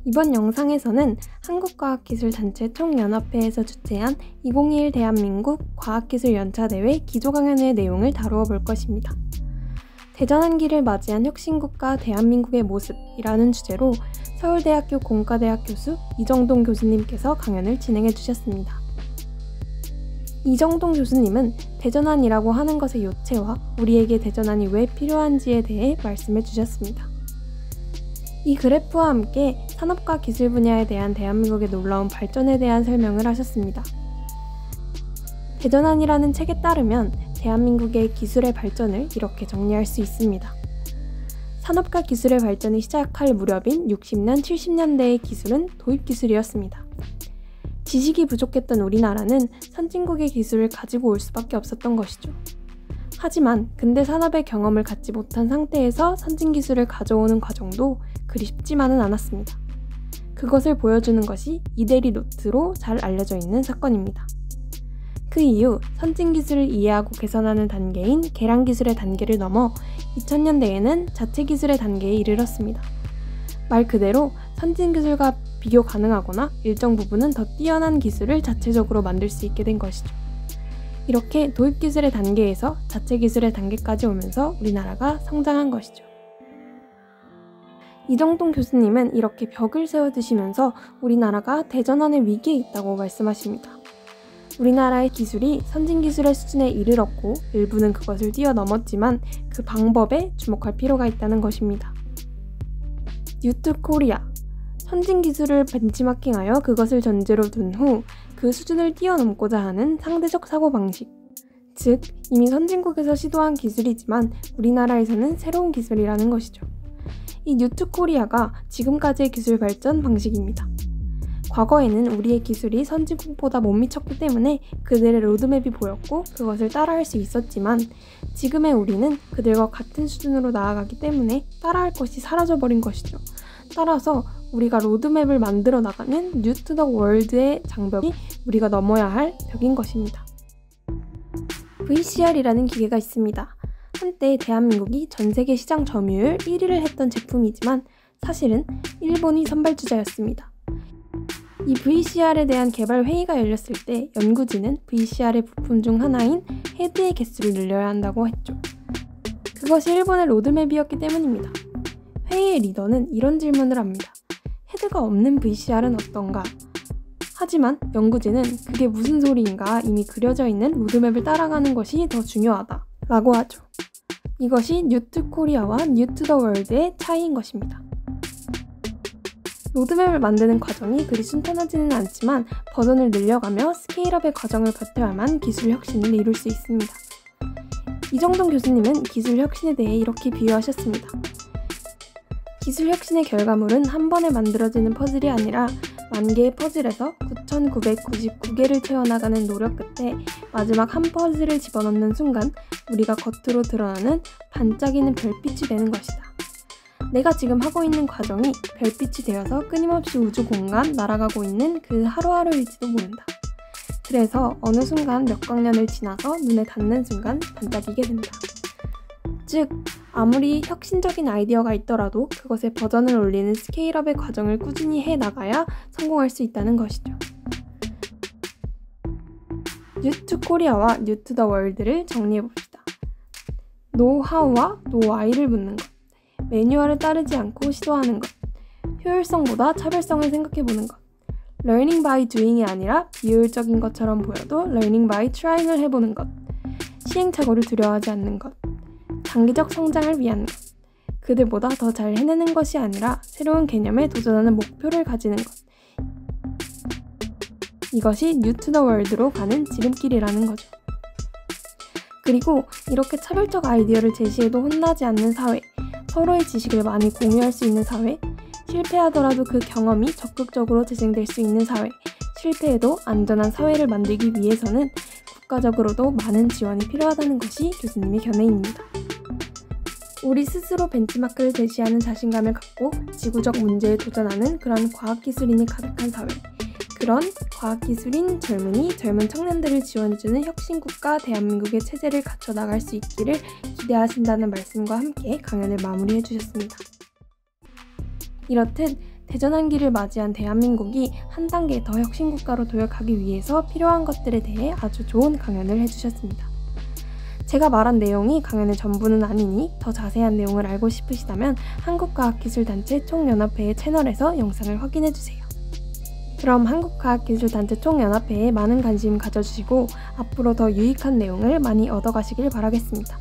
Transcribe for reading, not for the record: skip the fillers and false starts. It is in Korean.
이번 영상에서는 한국과학기술단체 총연합회에서 주최한 2021 대한민국 과학기술연차대회 기조강연의 내용을 다루어 볼 것입니다. 대전환기를 맞이한 혁신국가 대한민국의 모습이라는 주제로 서울대학교 공과대학 교수 이정동 교수님께서 강연을 진행해 주셨습니다. 이정동 교수님은 대전환이라고 하는 것의 요체와 우리에게 대전환이 왜 필요한지에 대해 말씀해 주셨습니다. 이 그래프와 함께 산업과 기술 분야에 대한 대한민국의 놀라운 발전에 대한 설명을 하셨습니다. 대전환이라는 책에 따르면 대한민국의 기술의 발전을 이렇게 정리할 수 있습니다. 산업과 기술의 발전이 시작할 무렵인 60년, 70년대의 기술은 도입기술이었습니다. 지식이 부족했던 우리나라는 선진국의 기술을 가지고 올 수밖에 없었던 것이죠. 하지만 근대 산업의 경험을 갖지 못한 상태에서 선진기술을 가져오는 과정도 그리 쉽지만은 않았습니다. 그것을 보여주는 것이 이대리 노트로 잘 알려져 있는 사건입니다. 그 이후 선진기술을 이해하고 개선하는 단계인 개량기술의 단계를 넘어 2000년대에는 자체기술의 단계에 이르렀습니다. 말 그대로 선진기술과 비교 가능하거나 일정 부분은 더 뛰어난 기술을 자체적으로 만들 수 있게 된 것이죠. 이렇게 도입기술의 단계에서 자체기술의 단계까지 오면서 우리나라가 성장한 것이죠. 이정동 교수님은 이렇게 벽을 세워두시면서 우리나라가 대전환의 위기에 있다고 말씀하십니다. 우리나라의 기술이 선진기술의 수준에 이르렀고 일부는 그것을 뛰어넘었지만 그 방법에 주목할 필요가 있다는 것입니다. 뉴투 코리아, 선진기술을 벤치마킹하여 그것을 전제로 둔 후 그 수준을 뛰어넘고자 하는 상대적 사고방식, 즉 이미 선진국에서 시도한 기술이지만 우리나라에서는 새로운 기술이라는 것이죠. 이 뉴투 코리아가 지금까지의 기술 발전 방식입니다. 과거에는 우리의 기술이 선진국보다 못 미쳤기 때문에 그들의 로드맵이 보였고 그것을 따라할 수 있었지만 지금의 우리는 그들과 같은 수준으로 나아가기 때문에 따라할 것이 사라져버린 것이죠. 따라서 우리가 로드맵을 만들어 나가는 뉴 투 더 월드의 장벽이 우리가 넘어야 할 벽인 것입니다. VCR이라는 기계가 있습니다. 한때 대한민국이 전세계 시장 점유율 1위를 했던 제품이지만 사실은 일본이 선발주자였습니다. 이 VCR에 대한 개발 회의가 열렸을 때 연구진은 VCR의 부품 중 하나인 헤드의 개수를 늘려야 한다고 했죠. 그것이 일본의 로드맵이었기 때문입니다. 회의의 리더는 이런 질문을 합니다. 헤드가 없는 VCR은 어떤가? 하지만 연구진은 그게 무슨 소리인가, 이미 그려져 있는 로드맵을 따라가는 것이 더 중요하다 라고 하죠. 이것이 뉴투 코리아와 뉴투 더 월드의 차이인 것입니다. 로드맵을 만드는 과정이 그리 순탄하지는 않지만 버전을 늘려가며 스케일업의 과정을 거쳐야만 기술 혁신을 이룰 수 있습니다. 이정동 교수님은 기술 혁신에 대해 이렇게 비유하셨습니다. 기술 혁신의 결과물은 한 번에 만들어지는 퍼즐이 아니라 만 개의 퍼즐에서 9,999개를 채워나가는 노력 끝에 마지막 한 퍼즐을 집어넣는 순간 우리가 겉으로 드러나는 반짝이는 별빛이 되는 것이다. 내가 지금 하고 있는 과정이 별빛이 되어서 끊임없이 우주 공간 날아가고 있는 그 하루하루일지도 모른다. 그래서 어느 순간 몇 광년을 지나서 눈에 닿는 순간 반짝이게 된다. 즉, 아무리 혁신적인 아이디어가 있더라도 그것에 버전을 올리는 스케일업의 과정을 꾸준히 해나가야 성공할 수 있다는 것이죠. 뉴투 코리아와 뉴투 더 월드를 정리해봅시다. 노하우와 노와이를 묻는 것, 매뉴얼을 따르지 않고 시도하는 것, 효율성보다 차별성을 생각해보는 것, learning by doing이 아니라 비효율적인 것처럼 보여도 learning by trying을 해보는 것, 시행착오를 두려워하지 않는 것, 장기적 성장을 위한 것, 그들보다 더 잘 해내는 것이 아니라 새로운 개념에 도전하는 목표를 가지는 것. 이것이 뉴 투 더 월드로 가는 지름길이라는 거죠. 그리고 이렇게 차별적 아이디어를 제시해도 혼나지 않는 사회, 서로의 지식을 많이 공유할 수 있는 사회, 실패하더라도 그 경험이 적극적으로 재생될 수 있는 사회, 실패해도 안전한 사회를 만들기 위해서는 국가적으로도 많은 지원이 필요하다는 것이 교수님의 견해입니다. 우리 스스로 벤치마크를 제시하는 자신감을 갖고 지구적 문제에 도전하는 그런 과학기술인이 가득한 사회, 그런 과학기술인 젊은 청년들을 지원해주는 혁신국가 대한민국의 체제를 갖춰 나갈 수 있기를 기대하신다는 말씀과 함께 강연을 마무리해 주셨습니다. 이렇듯 대전환기를 맞이한 대한민국이 한 단계 더 혁신국가로 도약하기 위해서 필요한 것들에 대해 아주 좋은 강연을 해주셨습니다. 제가 말한 내용이 강연의 전부는 아니니 더 자세한 내용을 알고 싶으시다면 한국과학기술단체 총연합회의 채널에서 영상을 확인해주세요. 그럼 한국과학기술단체 총연합회에 많은 관심 가져주시고 앞으로 더 유익한 내용을 많이 얻어가시길 바라겠습니다.